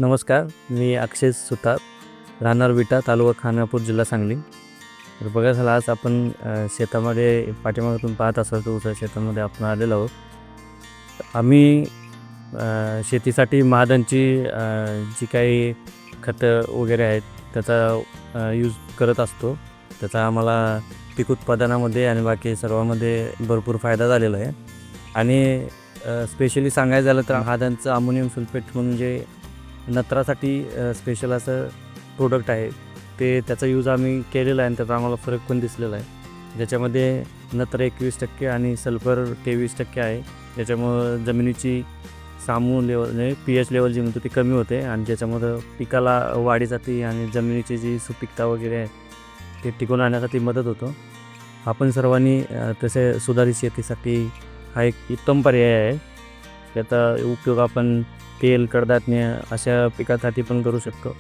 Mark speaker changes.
Speaker 1: नमस्कार, मी अक्षय सुतार, राहणार विटा, तालुका खानापूर, जिल्हा सांगली. तर बघा झालं आज आपण शेतामध्ये पाठीमागून पाहत असाल तर ऊसाच्या शेतामध्ये आपण आलेलो आहोत. आम्ही शेतीसाठी महादनची जी काही खतं वगैरे आहेत त्याचा यूज करत असतो. त्याचा आम्हाला पीक उत्पादनामध्ये आणि बाकी सर्वामध्ये भरपूर फायदा झालेला आहे. आणि स्पेशली सांगायचं झालं तर महादनचं अमोनियम सल्फेट म्हणजे नत्रासाठी स्पेशल असं प्रोडक्ट आहे. त्याचा यूज आम्ही केलेला आहे आणि त्याचा आम्हाला फरक पण दिसलेला आहे. ज्याच्यामध्ये नत्र 21% आणि सल्फर 23% आहे. ज्याच्यामुळं जमिनीची सामू लेवल म्हणजे pH लेवल जी म्हणतो ती कमी होते आणि ज्याच्यामुळं पिकाला वाढीसाठी आणि जमिनीची जी सुपीकता वगैरे आहे ते टिकून राहण्यासाठी मदत होतो. आपण सर्वांनी तसे सुधारित शेतीसाठी हा एक उत्तम पर्याय आहे. त्याचा उपयोग आपण तेल, कडधान्य अशा पिकासाठी पण करू शकतो.